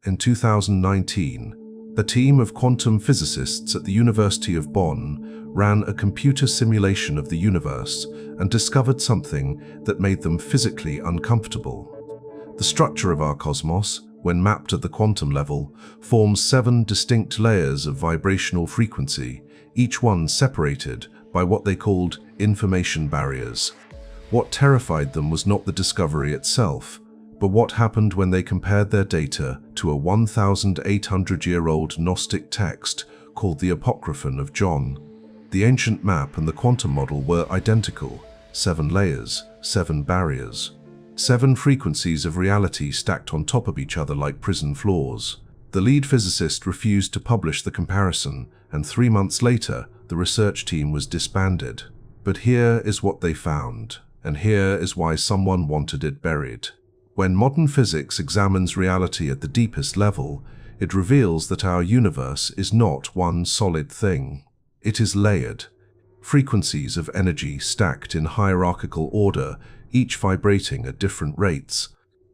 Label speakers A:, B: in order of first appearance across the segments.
A: in 2019, a team of quantum physicists at the University of Bonn ran a computer simulation of the universe and discovered something that made them physically uncomfortable. The structure of our cosmos, when mapped at the quantum level, forms 7 distinct layers of vibrational frequency, each one separated by what they called information barriers. What terrified them was not the discovery itself, but what happened when they compared their data to a 1,800-year-old Gnostic text called the Apocryphon of John. The ancient map and the quantum model were identical: 7 layers, 7 barriers, 7 frequencies of reality stacked on top of each other like prison floors. The lead physicist refused to publish the comparison, and 3 months later, the research team was disbanded. But here is what they found, and here is why someone wanted it buried. When modern physics examines reality at the deepest level, it reveals that our universe is not one solid thing. It is layered. Frequencies of energy stacked in hierarchical order, each vibrating at different rates.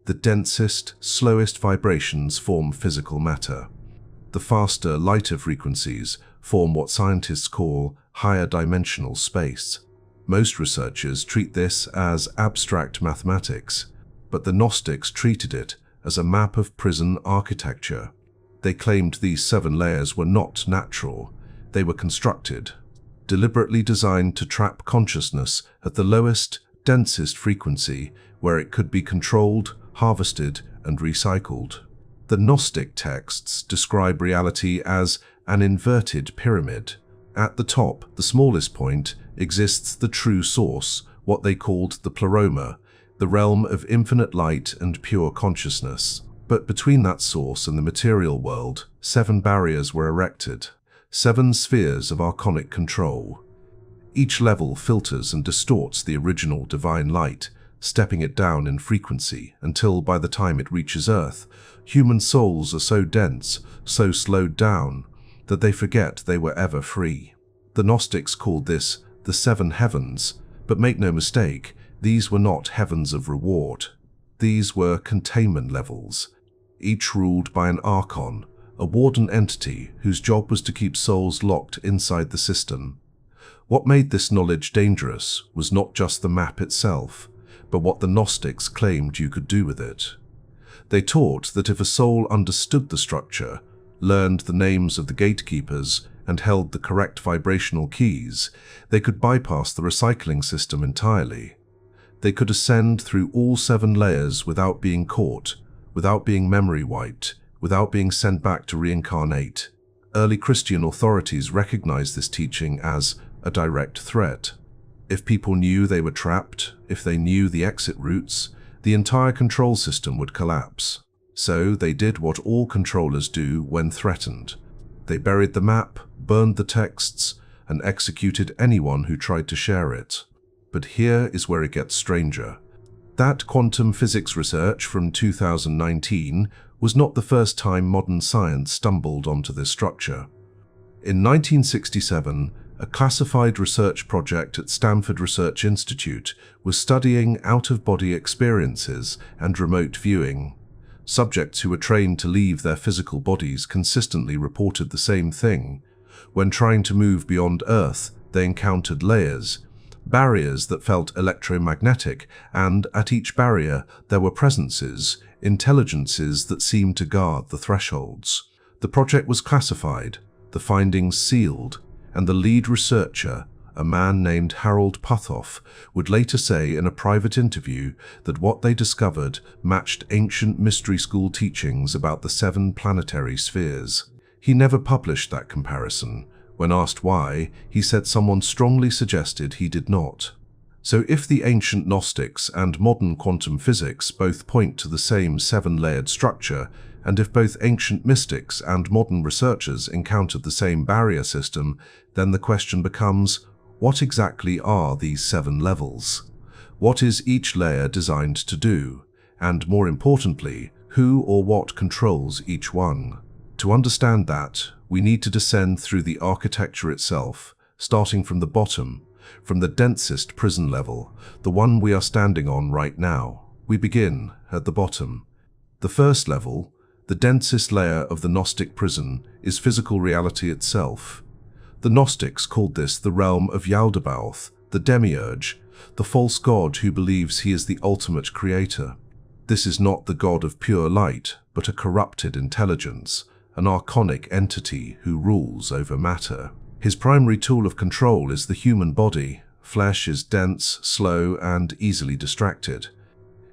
A: The densest, slowest vibrations form physical matter. The faster, lighter frequencies form what scientists call higher dimensional space. Most researchers treat this as abstract mathematics, but the Gnostics treated it as a map of prison architecture. They claimed these 7 layers were not natural. They were constructed, deliberately designed to trap consciousness at the lowest, densest frequency where it could be controlled, harvested, and recycled. The Gnostic texts describe reality as an inverted pyramid. At the top, the smallest point, exists the true source, what they called the pleroma, the realm of infinite light and pure consciousness. But between that source and the material world, 7 barriers were erected, 7 spheres of archonic control. Each level filters and distorts the original divine light, stepping it down in frequency until by the time it reaches Earth, human souls are so dense, so slowed down, that they forget they were ever free. The Gnostics called this the 7 heavens, but make no mistake, these were not heavens of reward. These were containment levels, each ruled by an archon, a warden entity whose job was to keep souls locked inside the system. What made this knowledge dangerous was not just the map itself, but what the Gnostics claimed you could do with it. They taught that if a soul understood the structure, learned the names of the gatekeepers, and held the correct vibrational keys, they could bypass the recycling system entirely. They could ascend through all 7 layers without being caught, without being memory wiped, without being sent back to reincarnate. Early Christian authorities recognized this teaching as a direct threat. If people knew they were trapped, if they knew the exit routes, the entire control system would collapse. So they did what all controllers do when threatened. They buried the map, burned the texts, and executed anyone who tried to share it. But here is where it gets stranger. That quantum physics research from 2019 was not the first time modern science stumbled onto this structure. In 1967, a classified research project at Stanford Research Institute was studying out-of-body experiences and remote viewing. Subjects who were trained to leave their physical bodies consistently reported the same thing. When trying to move beyond Earth, they encountered layers, barriers that felt electromagnetic, and at each barrier there were presences, intelligences that seemed to guard the thresholds. The project was classified, the findings sealed, and the lead researcher, a man named Harold Puthoff, would later say in a private interview that what they discovered matched ancient mystery school teachings about the 7 planetary spheres. He never published that comparison. When asked why, he said someone strongly suggested he did not. So if the ancient Gnostics and modern quantum physics both point to the same 7-layered structure, and if both ancient mystics and modern researchers encountered the same barrier system, then the question becomes, what exactly are these 7 levels? What is each layer designed to do? And more importantly, who or what controls each one? To understand that, we need to descend through the architecture itself, starting from the bottom, from the densest prison level, the one we are standing on right now. We begin at the bottom. The first level, the The densest layer of the Gnostic prison is physical reality itself. The Gnostics called this the realm of Yaldabaoth, the demiurge, the false god who believes he is the ultimate creator. This is not the god of pure light, but a corrupted intelligence, an archonic entity who rules over matter. His primary tool of control is the human body. Flesh is dense, slow, and easily distracted.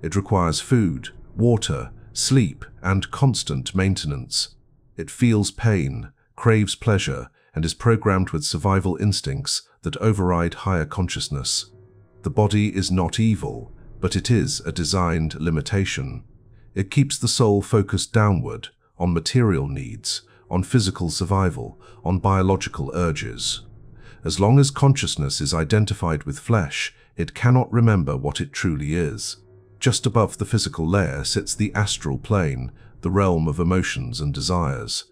A: It requires food, water, sleep, and constant maintenance. It feels pain, craves pleasure, and is programmed with survival instincts that override higher consciousness. The body is not evil, but it is a designed limitation. It keeps the soul focused downward, on material needs, on physical survival, on biological urges. As long as consciousness is identified with flesh, it cannot remember what it truly is. Just above the physical layer sits the astral plane, the realm of emotions and desires.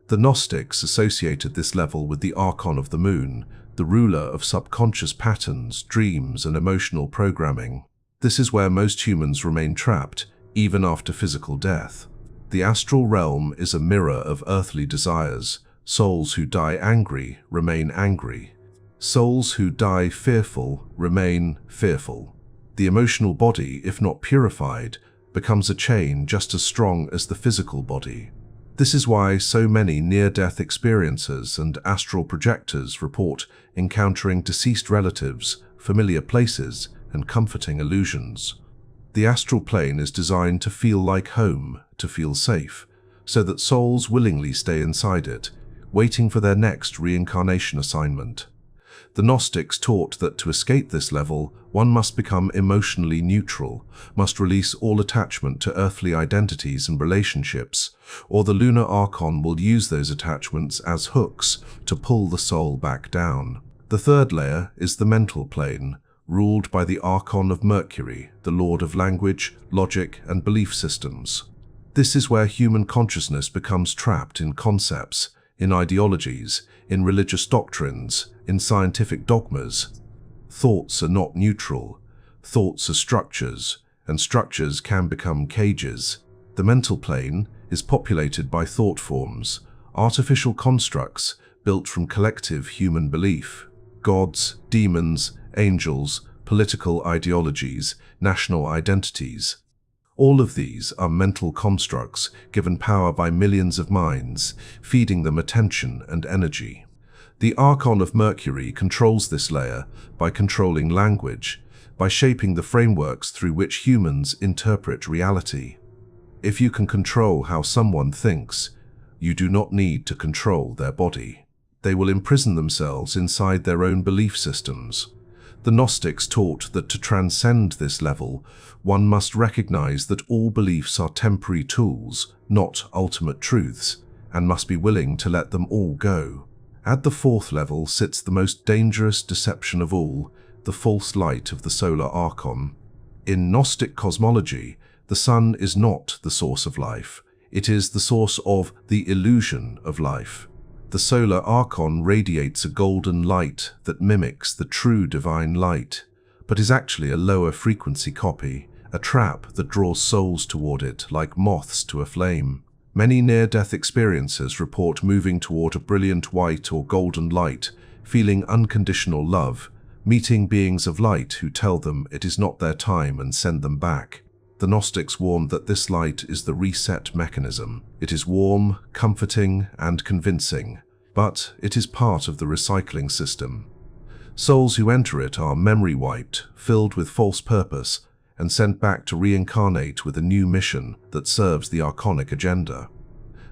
A: The Gnostics associated this level with the Archon of the Moon, the ruler of subconscious patterns, dreams, and emotional programming. This is where most humans remain trapped, even after physical death. The astral realm is a mirror of earthly desires. Souls who die angry remain angry. Souls who die fearful remain fearful. The emotional body, if not purified, becomes a chain just as strong as the physical body. This is why so many near-death experiencers and astral projectors report encountering deceased relatives, familiar places, and comforting illusions. The astral plane is designed to feel like home, to feel safe, so that souls willingly stay inside it, waiting for their next reincarnation assignment. The Gnostics taught that to escape this level, one must become emotionally neutral, must release all attachment to earthly identities and relationships, or the lunar archon will use those attachments as hooks to pull the soul back down. The third layer is the mental plane, ruled by the Archon of Mercury, the lord of language, logic, and belief systems. This is where human consciousness becomes trapped in concepts, in ideologies, in religious doctrines, in scientific dogmas. Thoughts are not neutral. Thoughts are structures, and structures can become cages. The mental plane is populated by thought forms, artificial constructs built from collective human belief. Gods, demons, angels, political ideologies, national identities. All of these are mental constructs given power by millions of minds, feeding them attention and energy. The Archon of Mercury controls this layer by controlling language, by shaping the frameworks through which humans interpret reality. If you can control how someone thinks, you do not need to control their body. They will imprison themselves inside their own belief systems. The Gnostics taught that to transcend this level, one must recognize that all beliefs are temporary tools, not ultimate truths, and must be willing to let them all go. At the fourth level sits the most dangerous deception of all, the false light of the solar archon. In Gnostic cosmology, the sun is not the source of life. It is the source of the illusion of life. The solar archon radiates a golden light that mimics the true divine light, but is actually a lower frequency copy, a trap that draws souls toward it like moths to a flame. Many near-death experiencers report moving toward a brilliant white or golden light, feeling unconditional love, meeting beings of light who tell them it is not their time and send them back. The Gnostics warned that this light is the reset mechanism. It is warm, comforting, and convincing, but it is part of the recycling system. Souls who enter it are memory wiped, filled with false purpose, and sent back to reincarnate with a new mission that serves the archonic agenda.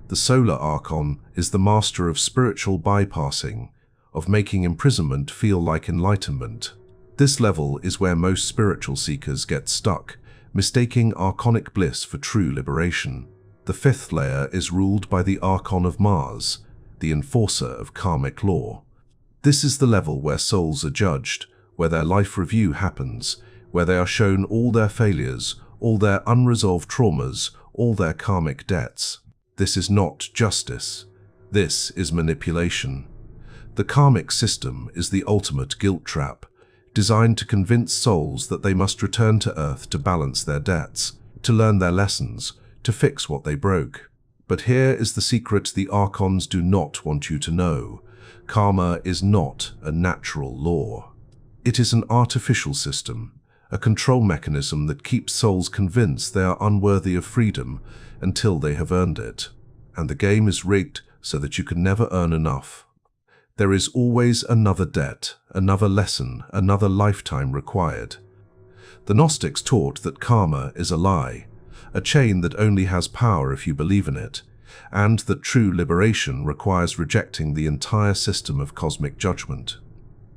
A: The solar archon is the master of spiritual bypassing, of making imprisonment feel like enlightenment. This level is where most spiritual seekers get stuck, mistaking archonic bliss for true liberation. The fifth layer is ruled by the Archon of Mars, the enforcer of karmic law. This is the level where souls are judged, where their life review happens, where they are shown all their failures, all their unresolved traumas, all their karmic debts. This is not justice. This is manipulation. The karmic system is the ultimate guilt trap, designed to convince souls that they must return to Earth to balance their debts, to learn their lessons, to fix what they broke. But here is the secret the Archons do not want you to know. Karma is not a natural law. It is an artificial system, a control mechanism that keeps souls convinced they are unworthy of freedom until they have earned it. And the game is rigged so that you can never earn enough. There is always another debt, another lesson, another lifetime required. The Gnostics taught that karma is a lie, a chain that only has power if you believe in it, and that true liberation requires rejecting the entire system of cosmic judgment.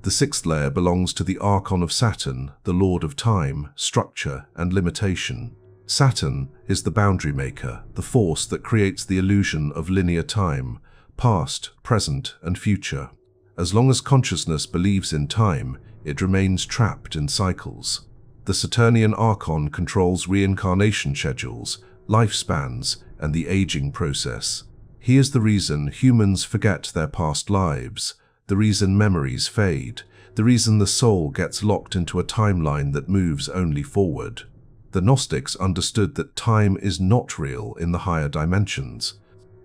A: The sixth layer belongs to the Archon of Saturn, the Lord of Time, Structure, and Limitation. Saturn is the boundary maker, the force that creates the illusion of linear time, past, present, and future. As long as consciousness believes in time, it remains trapped in cycles. The Saturnian Archon controls reincarnation schedules, lifespans, and the aging process. He is the reason humans forget their past lives, the reason memories fade, the reason the soul gets locked into a timeline that moves only forward. The Gnostics understood that time is not real in the higher dimensions.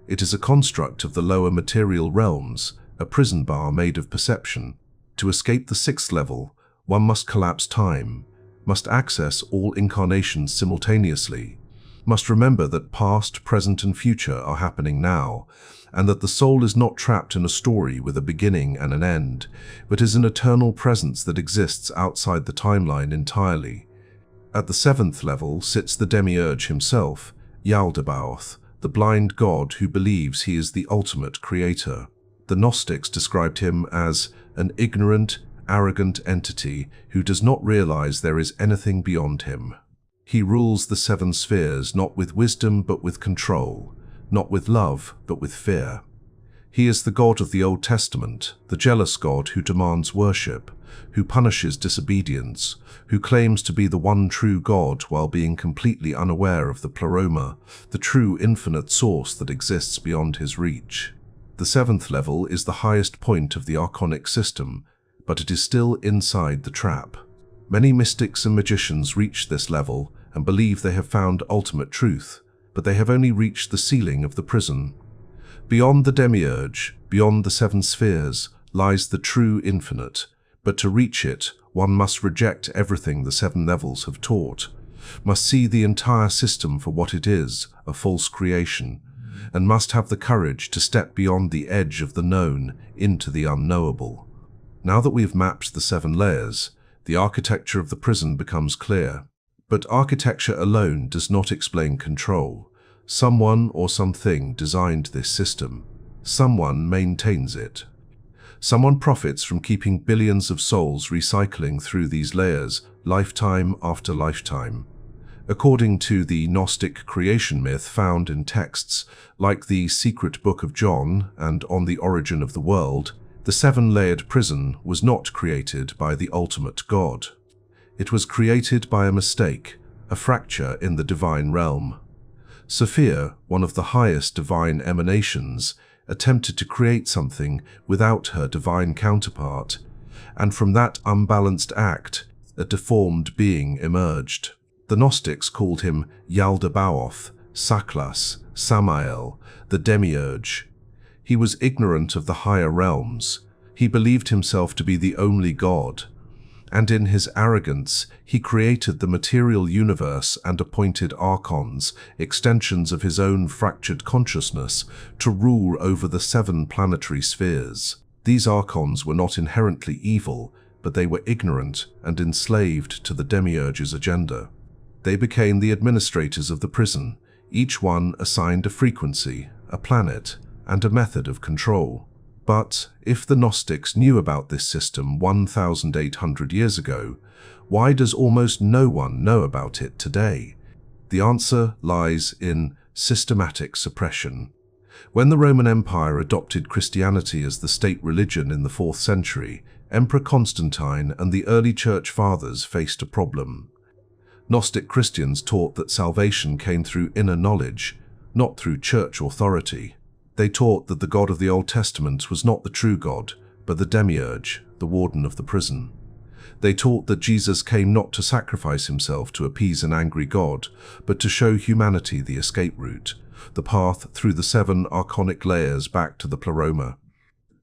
A: It is a construct of the lower material realms, a prison bar made of perception. To escape the sixth level, one must collapse time, must access all incarnations simultaneously, must remember that past, present, and future are happening now, and that the soul is not trapped in a story with a beginning and an end, but is an eternal presence that exists outside the timeline entirely. At the seventh level sits the demiurge himself, Yaldabaoth, the blind god who believes he is the ultimate creator. The Gnostics described him as an ignorant, arrogant entity who does not realize there is anything beyond him. He rules the seven spheres not with wisdom but with control, not with love but with fear. He is the God of the Old Testament, the jealous God who demands worship, who punishes disobedience, who claims to be the one true God while being completely unaware of the pleroma, the true infinite source that exists beyond his reach. The seventh level is the highest point of the archonic system, but it is still inside the trap. Many mystics and magicians reach this level and believe they have found ultimate truth, but they have only reached the ceiling of the prison. Beyond the demiurge, beyond the seven spheres, lies the true infinite, but to reach it, one must reject everything the seven levels have taught, must see the entire system for what it is, a false creation, and must have the courage to step beyond the edge of the known into the unknowable. Now that we have mapped the seven layers, the architecture of the prison becomes clear. But architecture alone does not explain control. Someone or something designed this system. Someone maintains it. Someone profits from keeping billions of souls recycling through these layers, lifetime after lifetime. According to the Gnostic creation myth found in texts like the Secret Book of John and On the Origin of the World, the seven-layered prison was not created by the ultimate God. It was created by a mistake, a fracture in the divine realm. Sophia, one of the highest divine emanations, attempted to create something without her divine counterpart, and from that unbalanced act, a deformed being emerged. The Gnostics called him Yaldabaoth, Saklas, Samael, the demiurge. He was ignorant of the higher realms. He believed himself to be the only God, and in his arrogance, he created the material universe and appointed archons, extensions of his own fractured consciousness, to rule over the seven planetary spheres. These archons were not inherently evil, but they were ignorant and enslaved to the demiurge's agenda. They became the administrators of the prison, each one assigned a frequency, a planet, and a method of control. But if the Gnostics knew about this system 1,800 years ago, why does almost no one know about it today? The answer lies in systematic suppression. When the Roman Empire adopted Christianity as the state religion in the 4th century, Emperor Constantine and the early church fathers faced a problem. Gnostic Christians taught that salvation came through inner knowledge, not through church authority. They taught that the God of the Old Testament was not the true God, but the demiurge, the warden of the prison. They taught that Jesus came not to sacrifice himself to appease an angry God, but to show humanity the escape route, the path through the 7 archonic layers back to the pleroma.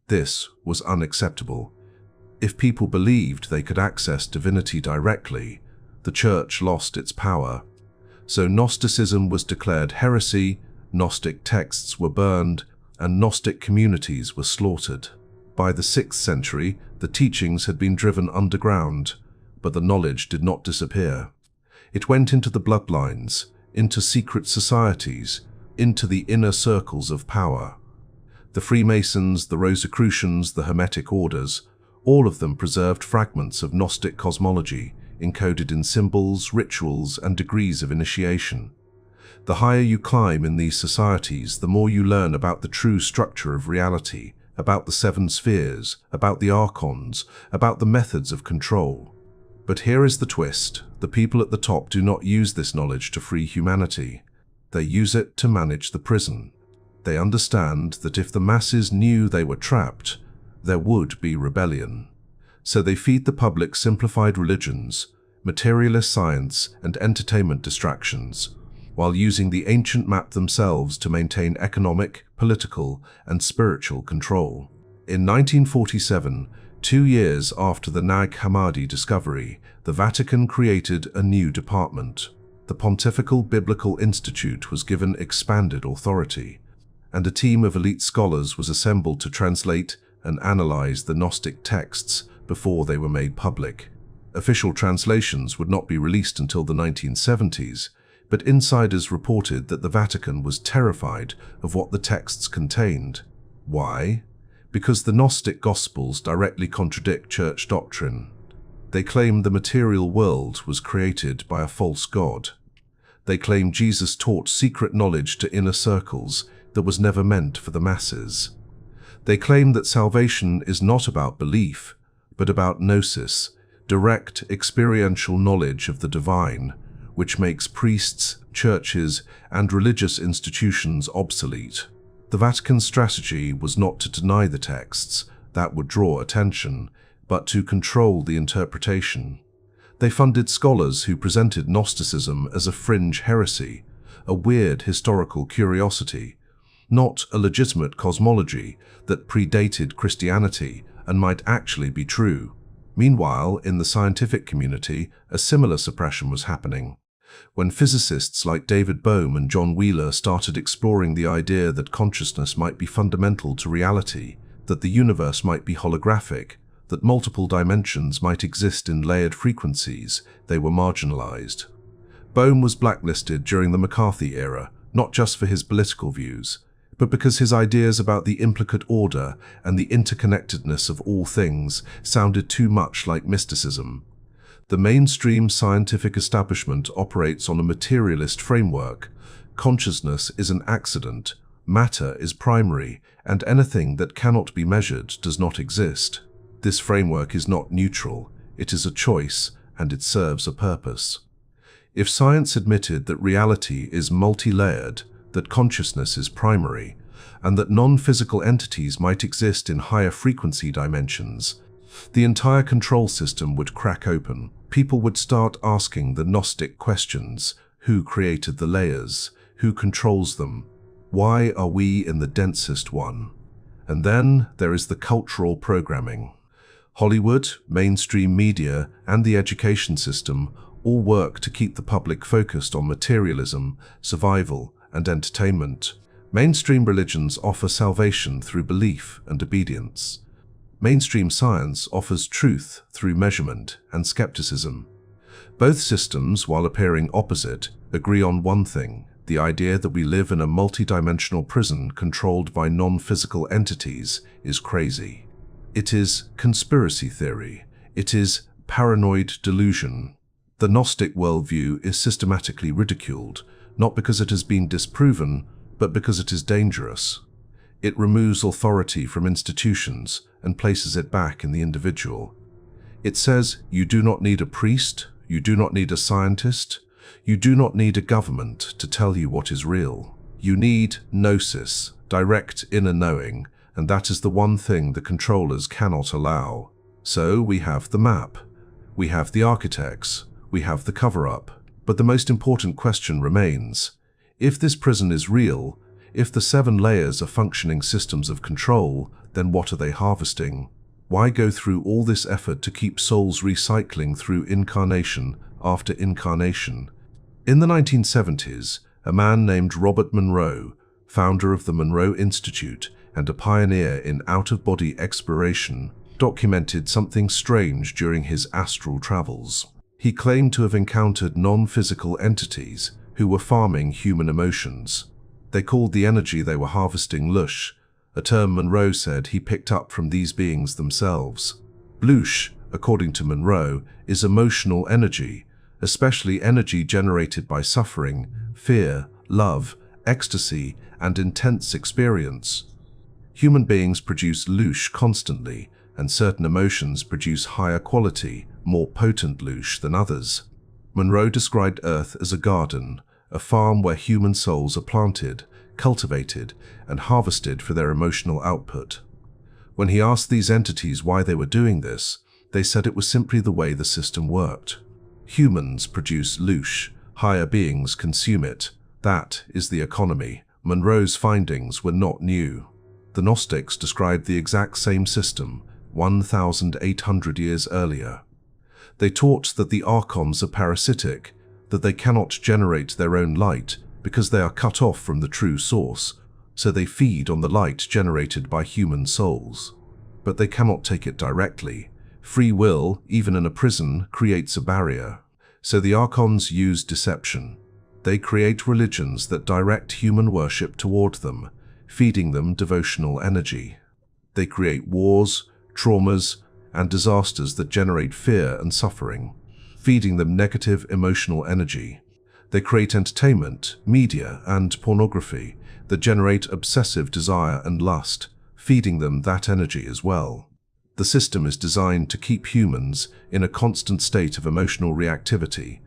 A: This was unacceptable. If people believed they could access divinity directly, the Church lost its power. So Gnosticism was declared heresy, Gnostic texts were burned, and Gnostic communities were slaughtered. By the 6th century, the teachings had been driven underground, but the knowledge did not disappear. It went into the bloodlines, into secret societies, into the inner circles of power. The Freemasons, the Rosicrucians, the Hermetic orders, all of them preserved fragments of Gnostic cosmology, encoded in symbols, rituals, and degrees of initiation. The higher you climb in these societies, the more you learn about the true structure of reality, about the 7 spheres, about the archons, about the methods of control. But here is the twist. The people at the top do not use this knowledge to free humanity. They use it to manage the prison. They understand that if the masses knew they were trapped, there would be rebellion. So they feed the public simplified religions, materialist science, and entertainment distractions, while using the ancient map themselves to maintain economic, political, and spiritual control. In 1947, 2 years after the Nag Hammadi discovery, the Vatican created a new department. The Pontifical Biblical Institute was given expanded authority, and a team of elite scholars was assembled to translate and analyze the Gnostic texts before they were made public. Official translations would not be released until the 1970s, but insiders reported that the Vatican was terrified of what the texts contained. Why? Because the Gnostic Gospels directly contradict church doctrine. They claim the material world was created by a false god. They claim Jesus taught secret knowledge to inner circles that was never meant for the masses. They claim that salvation is not about belief, but about gnosis, direct experiential knowledge of the divine, which makes priests, churches, and religious institutions obsolete. The Vatican's strategy was not to deny the texts, that would draw attention, but to control the interpretation. They funded scholars who presented Gnosticism as a fringe heresy, a weird historical curiosity, not a legitimate cosmology that predated Christianity and might actually be true. Meanwhile, in the scientific community, a similar suppression was happening. When physicists like David Bohm and John Wheeler started exploring the idea that consciousness might be fundamental to reality, that the universe might be holographic, that multiple dimensions might exist in layered frequencies, they were marginalized. Bohm was blacklisted during the McCarthy era, not just for his political views, but because his ideas about the implicate order and the interconnectedness of all things sounded too much like mysticism. The mainstream scientific establishment operates on a materialist framework. Consciousness is an accident, matter is primary, and anything that cannot be measured does not exist. This framework is not neutral, it is a choice, and it serves a purpose. If science admitted that reality is multi-layered, that consciousness is primary, and that non-physical entities might exist in higher frequency dimensions, the entire control system would crack open. People would start asking the Gnostic questions. Who created the layers? Who controls them? Why are we in the densest one? And then there is the cultural programming. Hollywood, mainstream media, and the education system all work to keep the public focused on materialism, survival, and entertainment. Mainstream religions offer salvation through belief and obedience. Mainstream science offers truth through measurement and skepticism. Both systems, while appearing opposite, agree on one thing: the idea that we live in a multidimensional prison controlled by non-physical entities is crazy. It is conspiracy theory. It is paranoid delusion. The Gnostic worldview is systematically ridiculed, not because it has been disproven, but because it is dangerous. It removes authority from institutions and places it back in the individual. It says you do not need a priest, you do not need a scientist, you do not need a government to tell you what is real. You need gnosis, direct inner knowing, and that is the one thing the controllers cannot allow. So we have the map, we have the architects, we have the cover-up. But the most important question remains: If this prison is real, if the 7 layers are functioning systems of control, then what are they harvesting? Why go through all this effort to keep souls recycling through incarnation after incarnation? In the 1970s, a man named Robert Monroe, founder of the Monroe Institute and a pioneer in out-of-body exploration, documented something strange during his astral travels. He claimed to have encountered non-physical entities who were farming human emotions. They called the energy they were harvesting lush, a term Monroe said he picked up from these beings themselves. Lush, according to Monroe, is emotional energy, especially energy generated by suffering, fear, love, ecstasy, and intense experience. Human beings produce lush constantly, and certain emotions produce higher quality, more potent lush than others. Monroe described Earth as a garden, a farm where human souls are planted, cultivated, and harvested for their emotional output. When he asked these entities why they were doing this, they said it was simply the way the system worked. Humans produce lush, higher beings consume it. That is the economy. Monroe's findings were not new. The Gnostics described the exact same system 1,800 years earlier. They taught that the archons are parasitic, that they cannot generate their own light because they are cut off from the true source, so they feed on the light generated by human souls. But they cannot take it directly. Free will, even in a prison, creates a barrier. So the archons use deception. They create religions that direct human worship toward them, feeding them devotional energy. They create wars, traumas, and disasters that generate fear and suffering, feeding them negative emotional energy. They create entertainment, media, and pornography that generate obsessive desire and lust, feeding them that energy as well. The system is designed to keep humans in a constant state of emotional reactivity,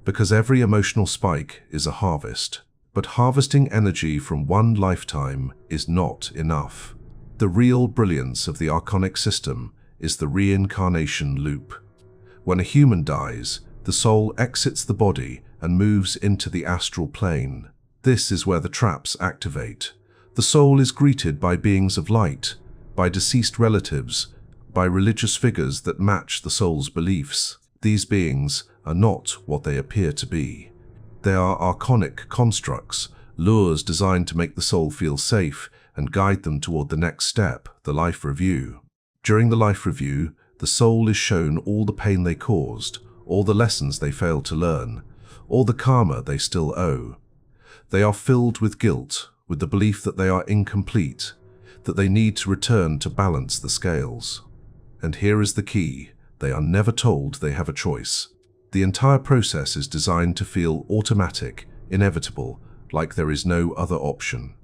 A: because every emotional spike is a harvest. But harvesting energy from one lifetime is not enough. The real brilliance of the archonic system is the reincarnation loop. When a human dies, the soul exits the body and moves into the astral plane. This is where the traps activate. The soul is greeted by beings of light, by deceased relatives, by religious figures that match the soul's beliefs. These beings are not what they appear to be. They are archonic constructs, lures designed to make the soul feel safe and guide them toward the next step, the life review. During the life review, the soul is shown all the pain they caused, all the lessons they failed to learn, all the karma they still owe. They are filled with guilt, with the belief that they are incomplete, that they need to return to balance the scales. And here is the key: they are never told they have a choice. The entire process is designed to feel automatic, inevitable, like there is no other option.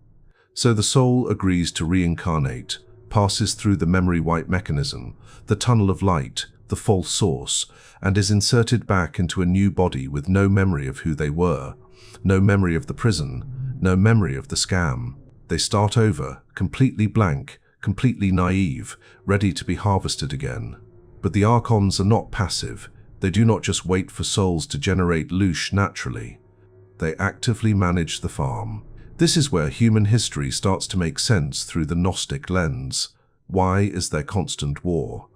A: So the soul agrees to reincarnate, passes through the memory wipe mechanism, the tunnel of light, the false source, and is inserted back into a new body with no memory of who they were, no memory of the prison, no memory of the scam. They start over, completely blank, completely naive, ready to be harvested again. But the archons are not passive. They do not just wait for souls to generate lush naturally. They actively manage the farm. This is where human history starts to make sense through the Gnostic lens. Why is there constant war?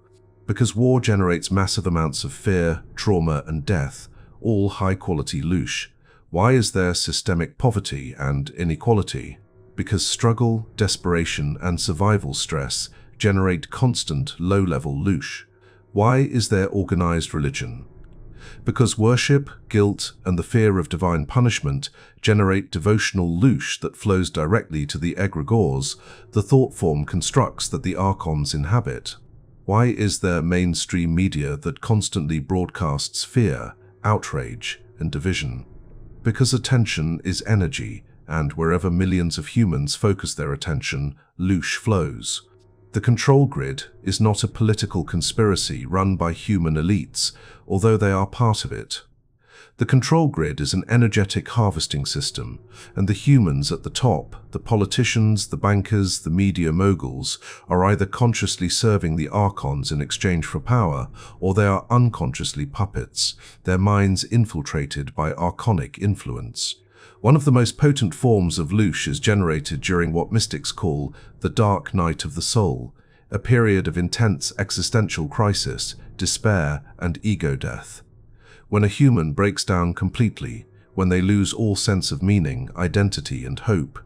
A: Because war generates massive amounts of fear, trauma, and death, all high-quality lush. Why is there systemic poverty and inequality? Because struggle, desperation, and survival stress generate constant low-level lush. Why is there organized religion? Because worship, guilt, and the fear of divine punishment generate devotional lush that flows directly to the egregores, the thought form constructs that the archons inhabit. Why is there mainstream media that constantly broadcasts fear, outrage, and division? Because attention is energy, and wherever millions of humans focus their attention, lush flows. The control grid is not a political conspiracy run by human elites, although they are part of it. The control grid is an energetic harvesting system, and the humans at the top, the politicians, the bankers, the media moguls, are either consciously serving the archons in exchange for power, or they are unconsciously puppets, their minds infiltrated by archonic influence. One of the most potent forms of loosh is generated during what mystics call the dark night of the soul, a period of intense existential crisis, despair, and ego death. When a human breaks down completely, when they lose all sense of meaning, identity, and hope,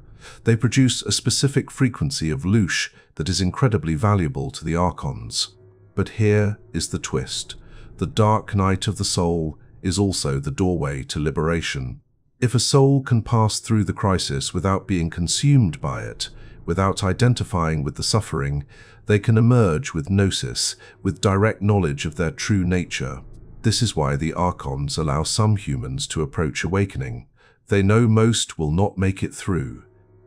A: they produce a specific frequency of loosh that is incredibly valuable to the archons. But here is the twist. The dark night of the soul is also the doorway to liberation. If a soul can pass through the crisis without being consumed by it, without identifying with the suffering, they can emerge with gnosis, with direct knowledge of their true nature. This is why the archons allow some humans to approach awakening. They know most will not make it through.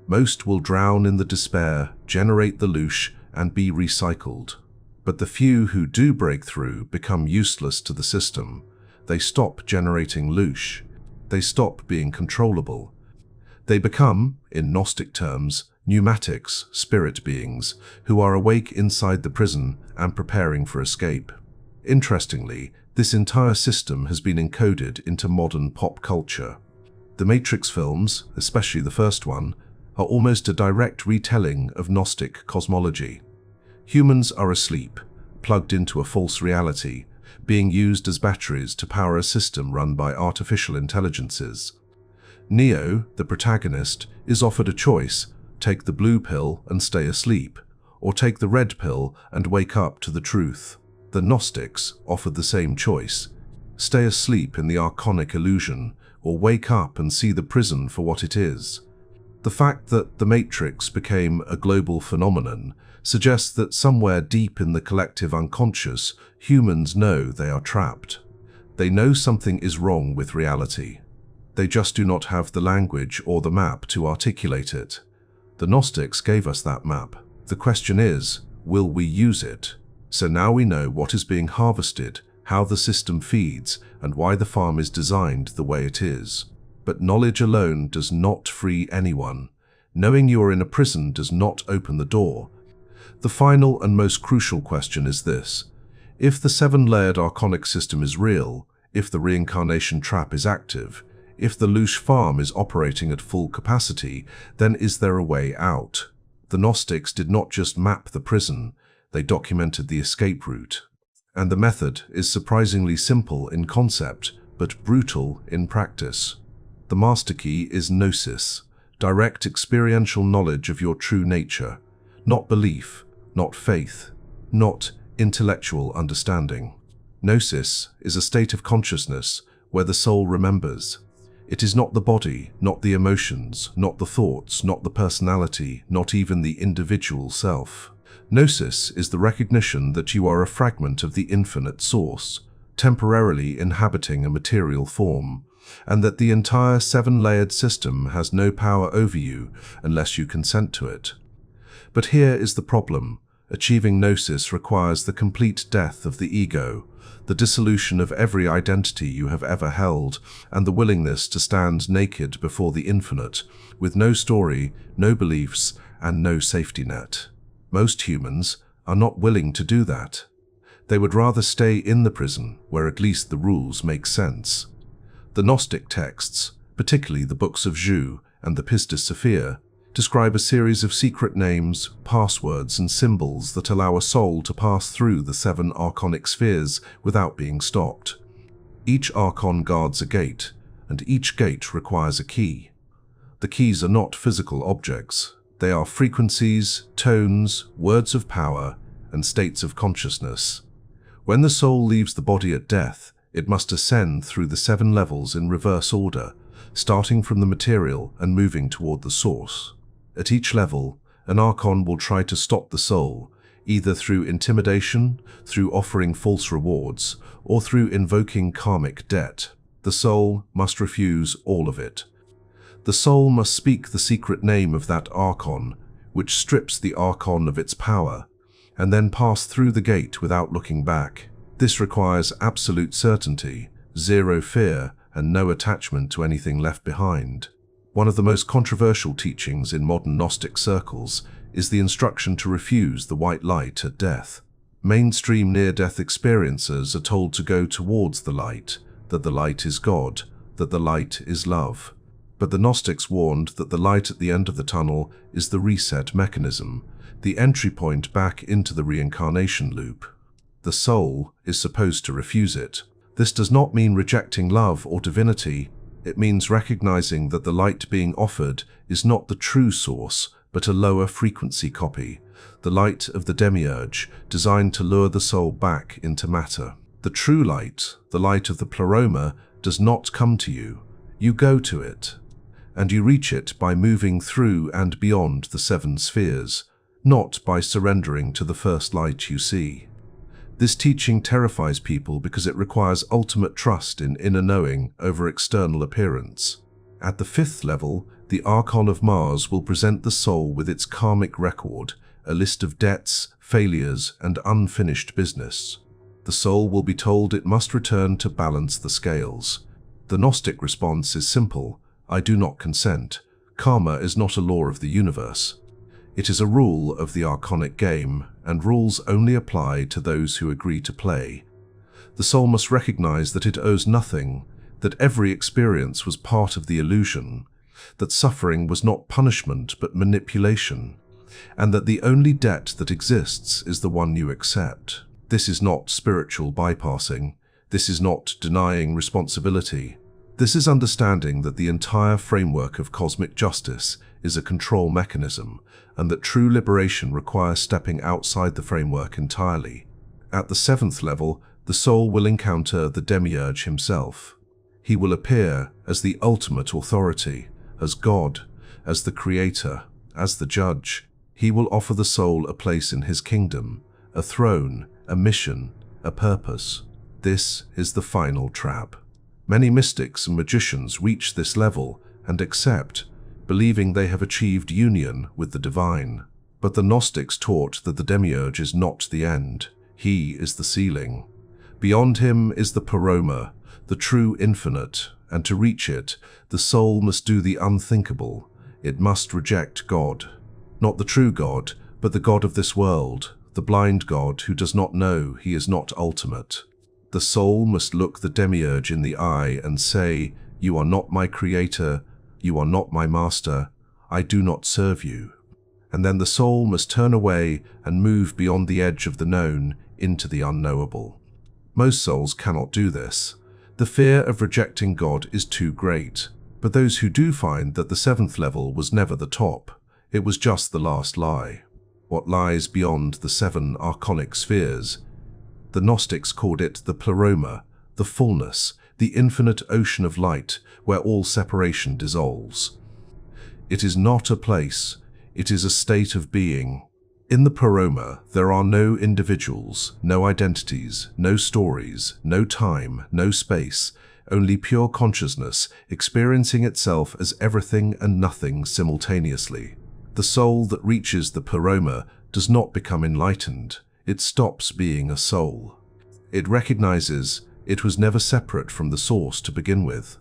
A: Most will drown in the despair, generate the loosh, and be recycled. But the few who do break through become useless to the system. They stop generating loosh. They stop being controllable. They become, in Gnostic terms, pneumatics, spirit beings, who are awake inside the prison and preparing for escape. Interestingly, this entire system has been encoded into modern pop culture. The Matrix films, especially the first one, are almost a direct retelling of Gnostic cosmology. Humans are asleep, plugged into a false reality, being used as batteries to power a system run by artificial intelligences. Neo, the protagonist, is offered a choice: take the blue pill and stay asleep, or take the red pill and wake up to the truth. The Gnostics offered the same choice: stay asleep in the archonic illusion, or wake up and see the prison for what it is. The fact that the Matrix became a global phenomenon suggests that somewhere deep in the collective unconscious, humans know they are trapped. They know something is wrong with reality. They just do not have the language or the map to articulate it. The Gnostics gave us that map. The question is, will we use it? So now we know what is being harvested, how the system feeds, and why the farm is designed the way it is. But knowledge alone does not free anyone. Knowing you are in a prison does not open the door. The final and most crucial question is this: if the seven-layered archonic system is real, if the reincarnation trap is active, if the loosh farm is operating at full capacity, then is there a way out? The Gnostics did not just map the prison, they documented the escape route. And the method is surprisingly simple in concept, but brutal in practice. The master key is gnosis, direct experiential knowledge of your true nature, not belief, not faith, not intellectual understanding. Gnosis is a state of consciousness where the soul remembers. It is not the body, not the emotions, not the thoughts, not the personality, not even the individual self. Gnosis is the recognition that you are a fragment of the infinite source, temporarily inhabiting a material form, and that the entire seven-layered system has no power over you unless you consent to it. But here is the problem. Achieving gnosis requires the complete death of the ego, the dissolution of every identity you have ever held, and the willingness to stand naked before the infinite, with no story, no beliefs, and no safety net. Most humans are not willing to do that. They would rather stay in the prison, where at least the rules make sense. The Gnostic texts, particularly the books of Zhu and the Pistis Sophia, describe a series of secret names, passwords, and symbols that allow a soul to pass through the seven archonic spheres without being stopped. Each archon guards a gate, and each gate requires a key. The keys are not physical objects. They are frequencies, tones, words of power, and states of consciousness. When the soul leaves the body at death, it must ascend through the seven levels in reverse order, starting from the material and moving toward the source. At each level, an archon will try to stop the soul, either through intimidation, through offering false rewards, or through invoking karmic debt. The soul must refuse all of it. The soul must speak the secret name of that archon, which strips the archon of its power, and then pass through the gate without looking back. This requires absolute certainty, zero fear, and no attachment to anything left behind. One of the most controversial teachings in modern Gnostic circles is the instruction to refuse the white light at death. Mainstream near-death experiencers are told to go towards the light, that the light is God, that the light is love. But the Gnostics warned that the light at the end of the tunnel is the reset mechanism, the entry point back into the reincarnation loop. The soul is supposed to refuse it. This does not mean rejecting love or divinity. It means recognizing that the light being offered is not the true source, but a lower frequency copy, the light of the demiurge, designed to lure the soul back into matter. The true light, the light of the pleroma, does not come to you. You go to it, and you reach it by moving through and beyond the 7 spheres, not by surrendering to the first light you see. This teaching terrifies people because it requires ultimate trust in inner knowing over external appearance. At the 5th level, the Archon of Mars will present the soul with its karmic record, a list of debts, failures, and unfinished business. The soul will be told it must return to balance the scales. The Gnostic response is simple: I do not consent. Karma is not a law of the universe. It is a rule of the archonic game, and rules only apply to those who agree to play. The soul must recognize that it owes nothing, that every experience was part of the illusion, that suffering was not punishment but manipulation, and that the only debt that exists is the one you accept. This is not spiritual bypassing. This is not denying responsibility. This is understanding that the entire framework of cosmic justice is a control mechanism, and that true liberation requires stepping outside the framework entirely. At the 7th level, the soul will encounter the demiurge himself. He will appear as the ultimate authority, as God, as the creator, as the judge. He will offer the soul a place in his kingdom, a throne, a mission, a purpose. This is the final trap. Many mystics and magicians reach this level and accept, believing they have achieved union with the divine. But the Gnostics taught that the demiurge is not the end. He is the ceiling. Beyond him is the pleroma, the true infinite, and to reach it, the soul must do the unthinkable. It must reject God. Not the true God, but the God of this world, the blind God who does not know he is not ultimate. The soul must look the demiurge in the eye and say, "You are not my creator, you are not my master, I do not serve you." And then the soul must turn away and move beyond the edge of the known into the unknowable. Most souls cannot do this. The fear of rejecting God is too great. But those who do find that the 7th level was never the top, it was just the last lie. What lies beyond the 7 archonic spheres? The Gnostics called it the pleroma, the fullness, the infinite ocean of light where all separation dissolves. It is not a place, it is a state of being. In the pleroma, there are no individuals, no identities, no stories, no time, no space, only pure consciousness experiencing itself as everything and nothing simultaneously. The soul that reaches the pleroma does not become enlightened. It stops being a soul. It recognizes it was never separate from the source to begin with.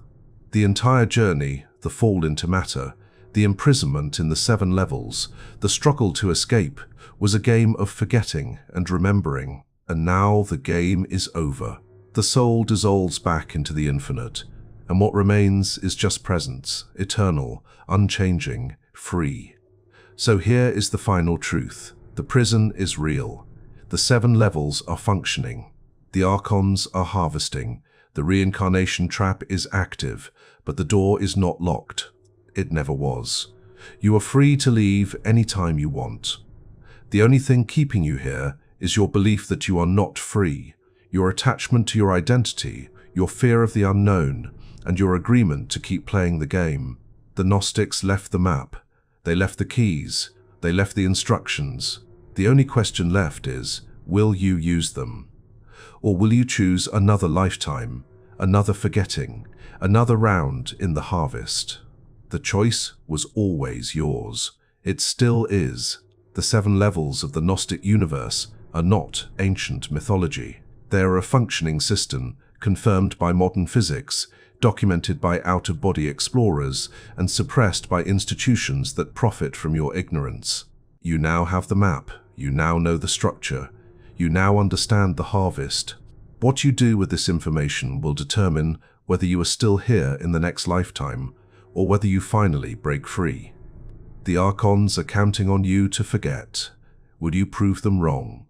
A: The entire journey, the fall into matter, the imprisonment in the 7 levels, the struggle to escape, was a game of forgetting and remembering. And now the game is over. The soul dissolves back into the infinite, and what remains is just presence, eternal, unchanging, free. So here is the final truth. The prison is real. The 7 levels are functioning. The archons are harvesting. The reincarnation trap is active, but the door is not locked. It never was. You are free to leave anytime you want. The only thing keeping you here is your belief that you are not free, your attachment to your identity, your fear of the unknown, and your agreement to keep playing the game. The Gnostics left the map. They left the keys. They left the instructions. The only question left is, will you use them? Or will you choose another lifetime, another forgetting, another round in the harvest? The choice was always yours. It still is. The 7 levels of the Gnostic universe are not ancient mythology. They are a functioning system, confirmed by modern physics, documented by out-of-body explorers, and suppressed by institutions that profit from your ignorance. You now have the map. You now know the structure. You now understand the harvest. What you do with this information will determine whether you are still here in the next lifetime, or whether you finally break free. The Archons are counting on you to forget. Will you prove them wrong?